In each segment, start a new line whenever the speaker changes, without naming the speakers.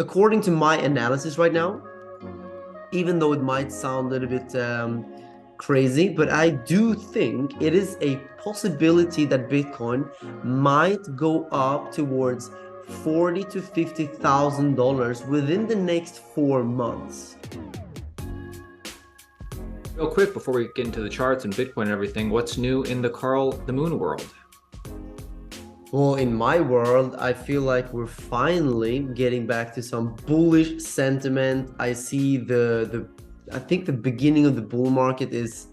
according to my analysis right now, even though it might sound a little bit crazy, but I do think it is a possibility that Bitcoin might go up towards 40 to $50,000 within the next 4 months.
Real quick, before we get into the charts and Bitcoin and everything, what's new in the Carl the Moon world?
Well, in my world, I feel like we're finally getting back to some bullish sentiment. I see I think the beginning of the bull market is,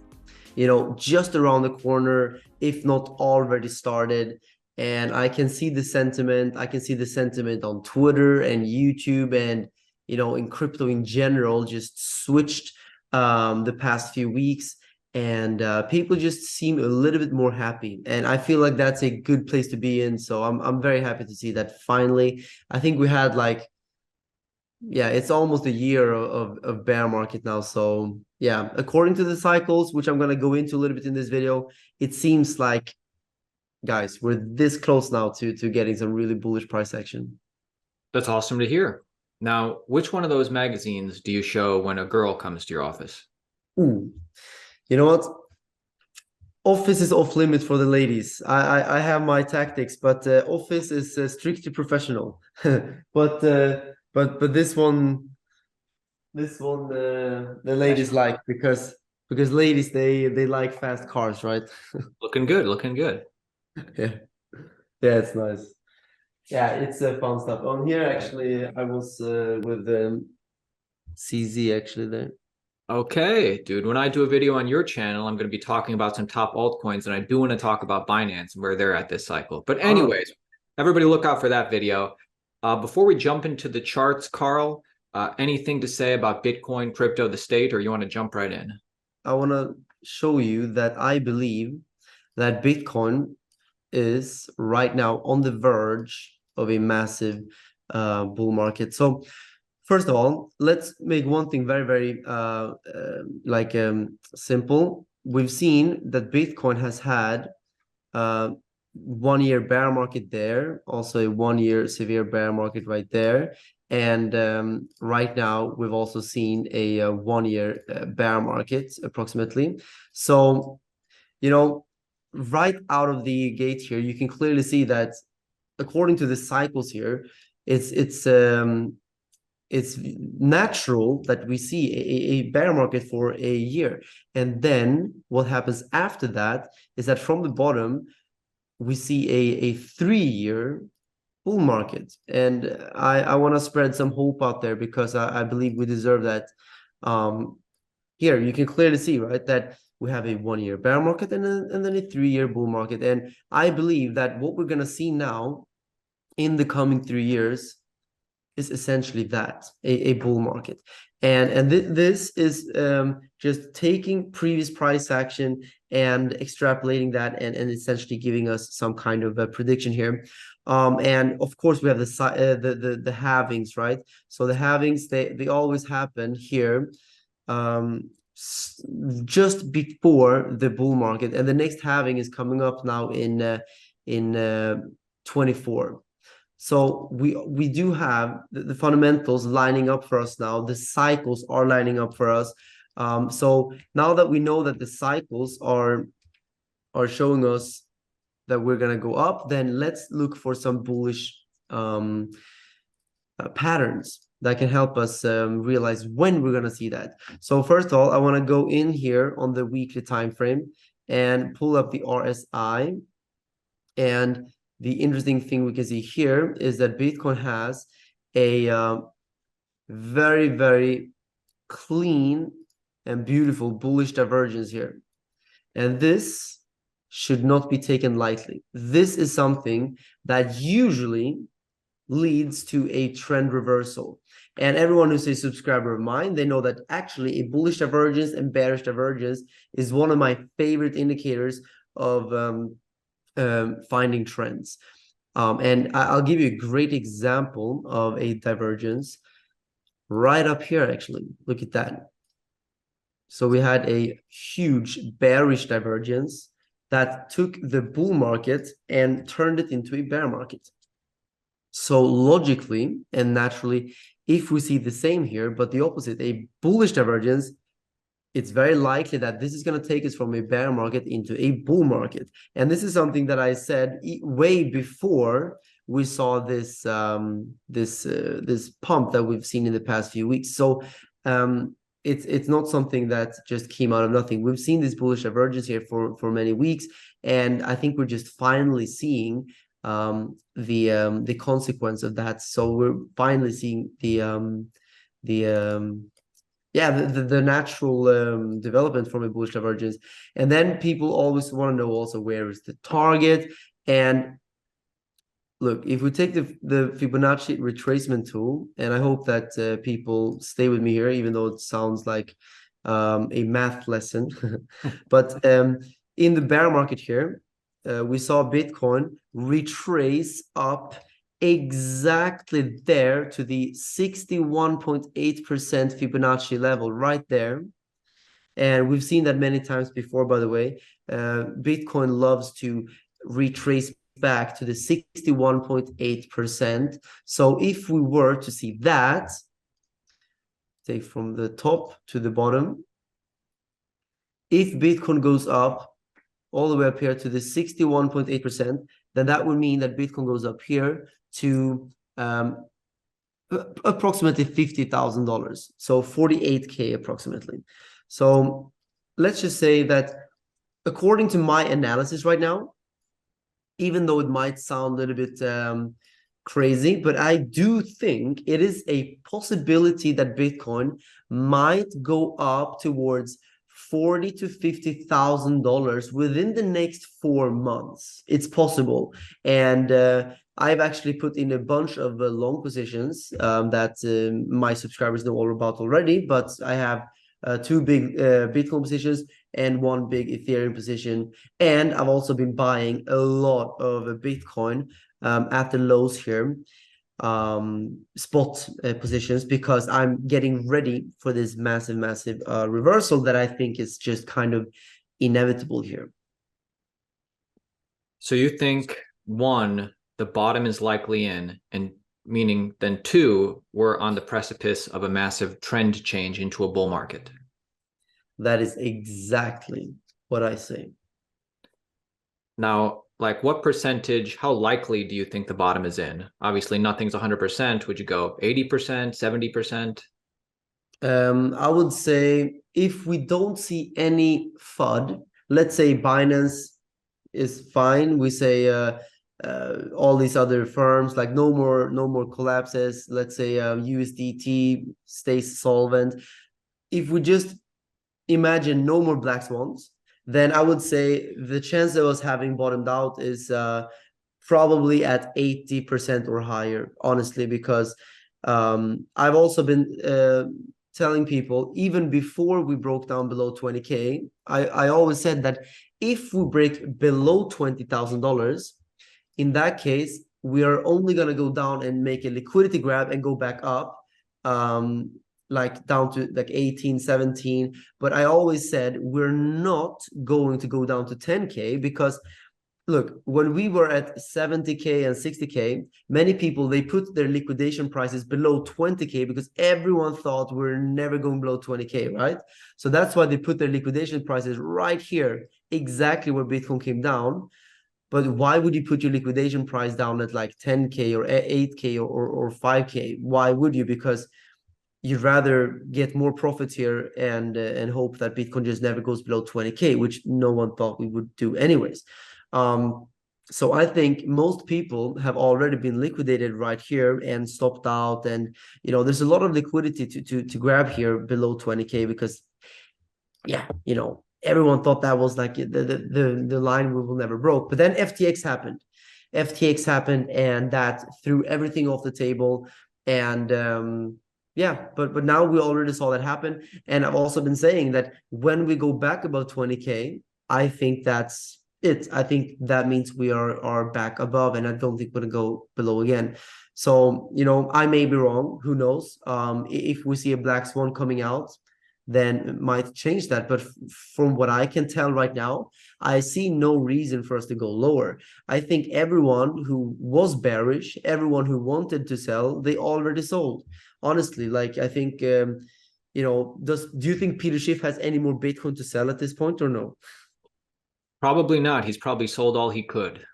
just around the corner, if not already started. And I can see the sentiment. I can see the sentiment on Twitter and YouTube and, in crypto in general, just switched the past few weeks. And people just seem a little bit more happy. And I feel like that's a good place to be in. So I'm very happy to see that finally. I think we had like, yeah, it's almost a year of bear market now. So yeah, according to the cycles, which I'm gonna go into a little bit in this video, it seems like, guys, we're this close now to getting some really bullish price action.
That's awesome to hear. Now, which one of those magazines do you show when a girl comes to your office?
Ooh, you know what? Office is off limits for the ladies. I have my tactics, but office is strictly professional. But this one the ladies like because ladies they like fast cars, right?
Looking good, looking good.
Yeah, yeah, it's nice. Yeah, it's fun stuff. On here, actually, I was with CZ actually there.
Okay, dude, when I do a video on your channel, I'm going to be talking about some top altcoins, and I do want to talk about Binance and where they're at this cycle. But
Oh,
anyways, everybody look out for that video. Before we jump into the charts, Carl, anything to say about Bitcoin, crypto, the state, or you want to jump right in?
I want to show you that I believe that Bitcoin is right now on the verge of a massive bull market. So first of all, let's make one thing very, very simple. We've seen that Bitcoin has had 1 year bear market there, also a 1 year severe bear market right there. And right now, we've also seen a 1 year bear market approximately. So, right out of the gate here, you can clearly see that according to the cycles here, it's natural that we see a bear market for a year. And then what happens after that is that from the bottom, we see a 3 year bull market. And I want to spread some hope out there because I believe we deserve that. Here, you can clearly see, right, that we have a 1 year bear market and then a 3 year bull market. And I believe that what we're going to see now in the coming 3 years is essentially that a bull market. And this is just taking previous price action and extrapolating that and essentially giving us some kind of a prediction here. And of course we have the halvings, right? So the halvings, they always happen here just before the bull market, and the next halving is coming up now in 24. So we do have the fundamentals lining up for us now. The cycles are lining up for us. So now that we know that the cycles are showing us that we're gonna go up, then let's look for some bullish patterns that can help us realize when we're gonna see that. So first of all, I want to go in here on the weekly time frame and pull up the RSI. And the interesting thing we can see here is that Bitcoin has a very, very clean and beautiful bullish divergence here. And this should not be taken lightly. This is something that usually leads to a trend reversal. And everyone who's a subscriber of mine, they know that actually a bullish divergence and bearish divergence is one of my favorite indicators of finding trends. And I'll give you a great example of a divergence right up here, actually. Look at that. So we had a huge bearish divergence that took the bull market and turned it into a bear market. So logically and naturally, if we see the same here, but the opposite, a bullish divergence, it's very likely that this is going to take us from a bear market into a bull market. And this is something that I said way before we saw this this pump that we've seen in the past few weeks. So it's not something that just came out of nothing. We've seen this bullish divergence here for many weeks, and I think we're just finally seeing the consequence of that. So we're finally seeing the the natural development from a bullish divergence. And then people always want to know also, where is the target? And look, if we take the Fibonacci retracement tool, and I hope that people stay with me here, even though it sounds like a math lesson, but in the bear market here, we saw Bitcoin retrace up exactly there to the 61.8% Fibonacci level right there. And we've seen that many times before, by the way. Bitcoin loves to retrace back to the 61.8%. So if we were to see that, take from the top to the bottom, if Bitcoin goes up all the way up here to the 61.8%, then that would mean that Bitcoin goes up here to approximately $50,000, so 48K approximately. So let's just say that according to my analysis right now, even though it might sound a little bit crazy, but I do think it is a possibility that Bitcoin might go up towards $40,000 to $50,000 within the next 4 months. It's possible. And I've actually put in a bunch of long positions that my subscribers know all about already, but I have 2 big Bitcoin positions and 1 big Ethereum position. And I've also been buying a lot of Bitcoin at the lows here, spot positions, because I'm getting ready for this massive reversal that I think is just kind of inevitable here.
So you think, 1, the bottom is likely in, and meaning then 2, we're on the precipice of a massive trend change into a bull market?
That is exactly what I say.
Now, like, what percentage, how likely do you think the bottom is in? Obviously, nothing's 100%. Would you go 80%, 70%?
I would say if we don't see any FUD, let's say Binance is fine. We say all these other firms, like no more collapses. Let's say USDT stays solvent. If we just imagine no more black swans, then I would say the chance of us having bottomed out is probably at 80% or higher, honestly, because I've also been telling people, even before we broke down below 20K, I always said that if we break below $20,000, in that case, we are only going to go down and make a liquidity grab and go back up, like down to like 18, 17. But I always said we're not going to go down to 10K, because look, when we were at 70K and 60K, many people, they put their liquidation prices below 20K because everyone thought we're never going below 20K, right? So that's why they put their liquidation prices right here, exactly where Bitcoin came down. But why would you put your liquidation price down at like 10K or 8K or 5K? Why would you? Because you'd rather get more profits here and hope that Bitcoin just never goes below 20K, which no one thought we would do anyways. So I think most people have already been liquidated right here and stopped out, and there's a lot of liquidity to grab here below 20K, because everyone thought that was like the line we will never broke. But then FTX happened, and that threw everything off the table. And but now we already saw that happen. And I've also been saying that when we go back above 20K, I think that's it. I think that means we are back above, and I don't think we're gonna go below again. So I may be wrong, who knows? If we see a black swan coming out, then it might change that. But from what I can tell right now, I see no reason for us to go lower. I think everyone who was bearish, everyone who wanted to sell, they already sold. Honestly, like I think, do you think Peter Schiff has any more Bitcoin to sell at this point or no?
Probably not. He's probably sold all he could.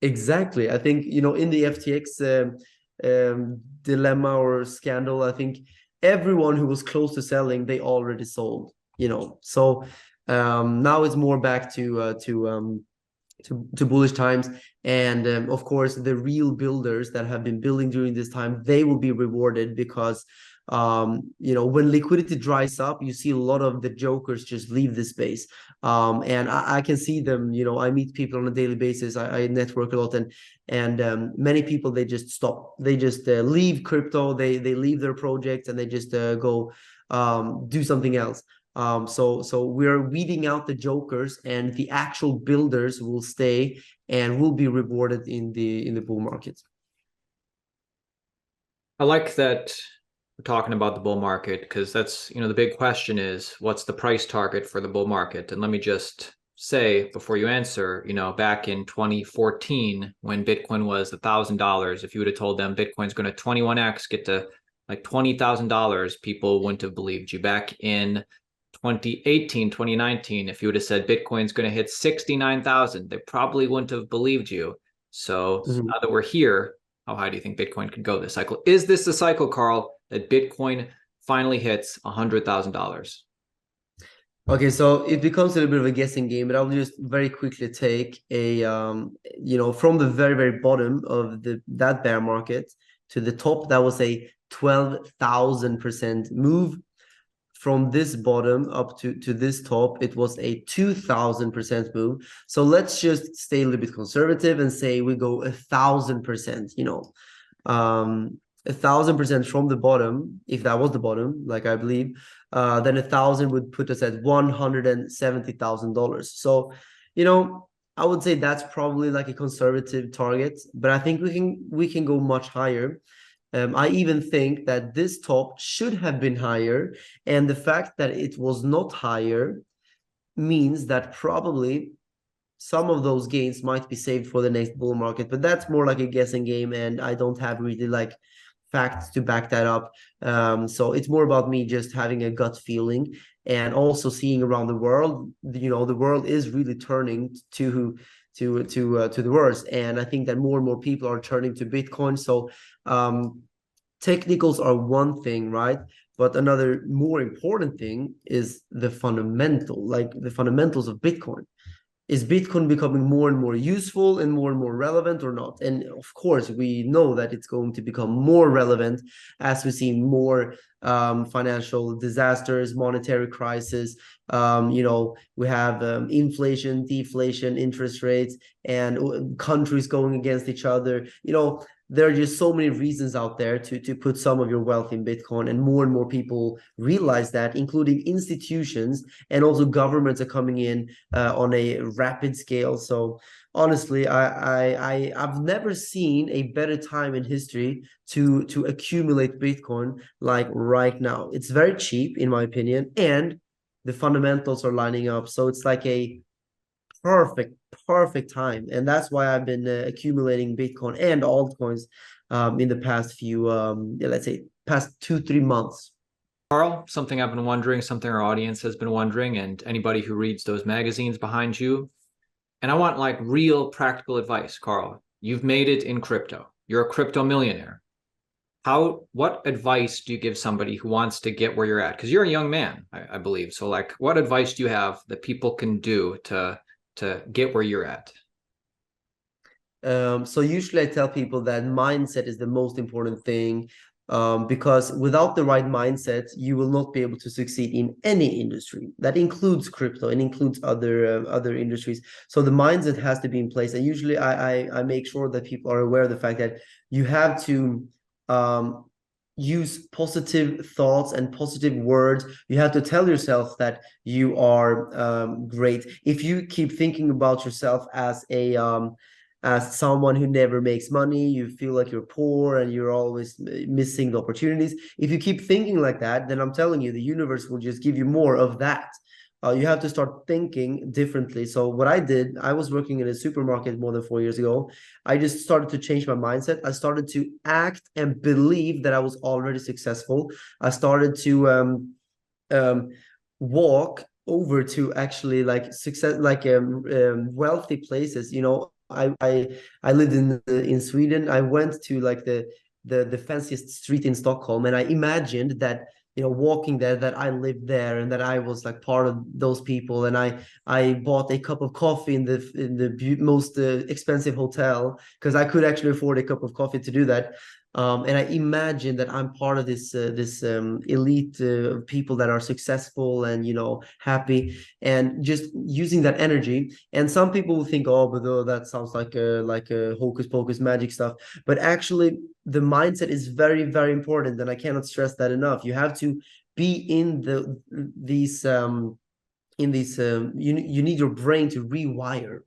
Exactly. I think, in the FTX dilemma or scandal, I think everyone who was close to selling, they already sold, So now it's more back to bullish times. And of course, the real builders that have been building during this time, they will be rewarded because when liquidity dries up, you see a lot of the jokers just leave the space. And I can see them, I meet people on a daily basis. I network a lot, and many people, they just stop. They just leave crypto. They leave their projects and they just go do something else. So we're weeding out the jokers, and the actual builders will stay and will be rewarded in the bull market.
I like that we're talking about the bull market, because that's, the big question is, what's the price target for the bull market? And let me just say before you answer, back in 2014, when Bitcoin was $1,000, if you would have told them Bitcoin's going to 21x, get to like $20,000, people wouldn't have believed you. Back in 2018, 2019, if you would have said Bitcoin's going to hit 69,000, they probably wouldn't have believed you. So now that we're here, how high do you think Bitcoin could go this cycle? Is this the cycle, Carl, that Bitcoin finally hits $100,000?
Okay, so it becomes a little bit of a guessing game, but I'll just very quickly take from the very, very bottom of that bear market to the top, that was a 12,000% move. From this bottom up to this top, it was a 2,000% move. So let's just stay a little bit conservative and say we go 1,000%, 1,000% from the bottom, if that was the bottom, like I believe, then 1,000 would put us at $170,000. So, I would say that's probably like a conservative target, but I think we can go much higher. I even think that this top should have been higher, and the fact that it was not higher means that probably some of those gains might be saved for the next bull market. But that's more like a guessing game, and I don't have really like facts to back that up. So it's more about me just having a gut feeling, and also seeing around the world. The world is really turning to the worst, and I think that more and more people are turning to Bitcoin. So technicals are one thing, right? But another more important thing is the fundamentals of Bitcoin. Is Bitcoin becoming more and more useful and more relevant or not? And of course, we know that it's going to become more relevant as we see more financial disasters, monetary crisis. We have inflation, deflation, interest rates, and countries going against each other. There are just so many reasons out there to put some of your wealth in Bitcoin, and more people realize that, including institutions, and also governments are coming in on a rapid scale. So honestly, I've never seen a better time in history to accumulate Bitcoin like right now. It's very cheap, in my opinion, and the fundamentals are lining up. So it's like a perfect time, and that's why I've been accumulating Bitcoin and altcoins in the past few let's say past 2-3 months.
Carl, something I've been wondering, something our audience has been wondering, and anybody who reads those magazines behind you. And I want like real practical advice, Carl. You've made it in crypto. You're a crypto millionaire. What advice do you give somebody who wants to get where you're at? Because you're a young man, I believe. So like, what advice do you have that people can do to get where you're at?
So usually I tell people that mindset is the most important thing, because without the right mindset, you will not be able to succeed in any industry. That includes crypto and includes other industries. So the mindset has to be in place. And usually I make sure that people are aware of the fact that you have to use positive thoughts and positive words. You have to tell yourself that you are great. If you keep thinking about yourself as a as someone who never makes money, you feel like you're poor and you're always missing the opportunities. If you keep thinking like that, then I'm telling you, the universe will just give you more of that. You have to start thinking differently. So what I did, I was working in a supermarket more than 4 years ago. I just started to change my mindset. I started to act and believe that I was already successful. I started to um, walk over to actually like success, like wealthy places. You know, I lived in Sweden. I went to like the fanciest street in Stockholm, and I imagined that, you know, walking there, that I lived there and that I was like part of those people. And I bought a cup of coffee in the most expensive hotel, because I could actually afford a cup of coffee to do that. And I imagine that I'm part of this elite people that are successful and, you know, happy, and just using that energy. And some people will think, oh, but that sounds like a hocus pocus magic stuff. But actually, the mindset is very, very important, and I cannot stress that enough. You have to be in these you need your brain to rewire,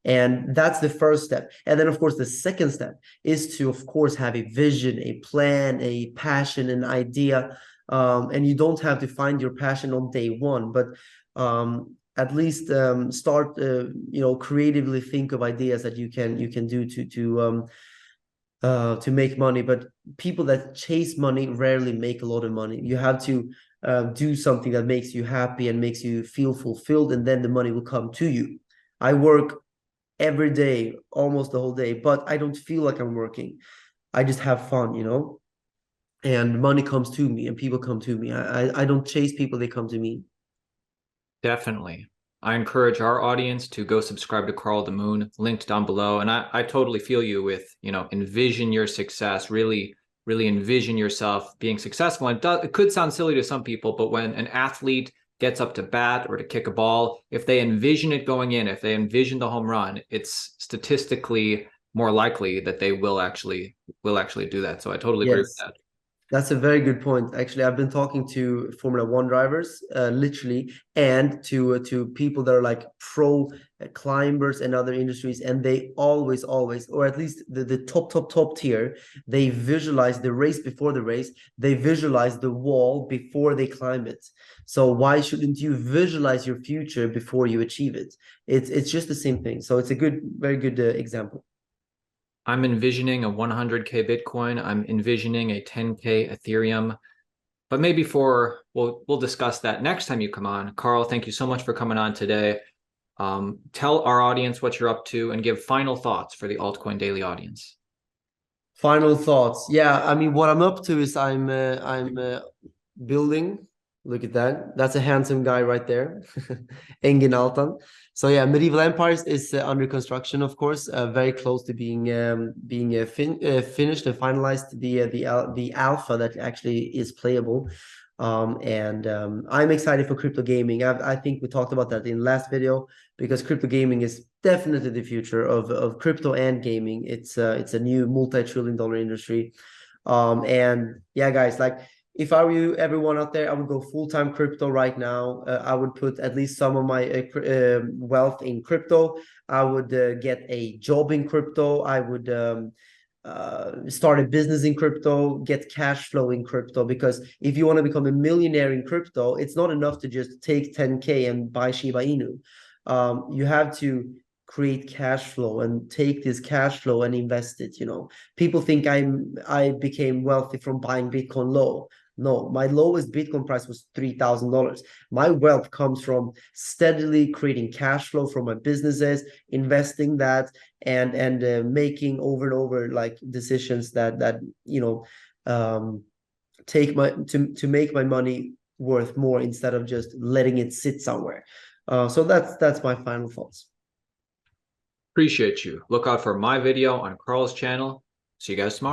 and that's the first step. And then, of course, the second step is to, of course, have a vision, a plan, a passion, an idea. And you don't have to find your passion on day one, but at least start, you know, creatively think of ideas that you can do to make money. But people that chase money rarely make a lot of money. You have to do something that makes you happy and makes you feel fulfilled, and then the money will come to you. I work every day, almost the whole day, but I don't feel like I'm working. I just have fun, you know, and money comes to me and people come to me. I don't chase people, they come to me.
Definitely. I encourage our audience to go subscribe to Carl the Moon, linked down below. And I totally feel you with, you know, envision your success, really, really envision yourself being successful. And it could sound silly to some people, but when an athlete gets up to bat or to kick a ball, if they envision it going in, if they envision the home run, it's statistically more likely that they will actually do that. So I totally agree with
Yes.
that.
That's a very good point. Actually, I've been talking to Formula One drivers, literally, and to people that are like pro climbers and other industries, and they always, or at least the top tier, they visualize the race before the race. They visualize the wall before they climb it. So why shouldn't you visualize your future before you achieve it? It's just the same thing. So it's a good, very good example.
I'm envisioning a 100K Bitcoin. I'm envisioning a 10K Ethereum. But maybe we'll discuss that next time you come on. Carl, thank you so much for coming on today. Tell our audience what you're up to and give final thoughts for the Altcoin Daily audience.
Final thoughts. Yeah, I mean, what I'm up to is I'm building. Look at that. That's a handsome guy right there. Engin Altan. So yeah, Medieval Empires is under construction, of course, very close to being finished and finalized. The alpha that actually is playable. And I'm excited for crypto gaming. I think we talked about that in last video, because crypto gaming is definitely the future of crypto and gaming. It's a new multi-trillion-dollar industry. And yeah, guys, like, if I were you, everyone out there, I would go full-time crypto right now. I would put at least some of my wealth in crypto. I would get a job in crypto. I would start a business in crypto, get cash flow in crypto. Because if you want to become a millionaire in crypto, it's not enough to just take 10K and buy Shiba Inu. You have to create cash flow and take this cash flow and invest it. You know, people think I became wealthy from buying Bitcoin low. No, my lowest Bitcoin price was $3,000. My wealth comes from steadily creating cash flow from my businesses, investing that, and making over and over like decisions that you know, take my to make my money worth more, instead of just letting it sit somewhere. So that's my final thoughts.
Appreciate you. Look out for my video on Carl's channel. See you guys tomorrow.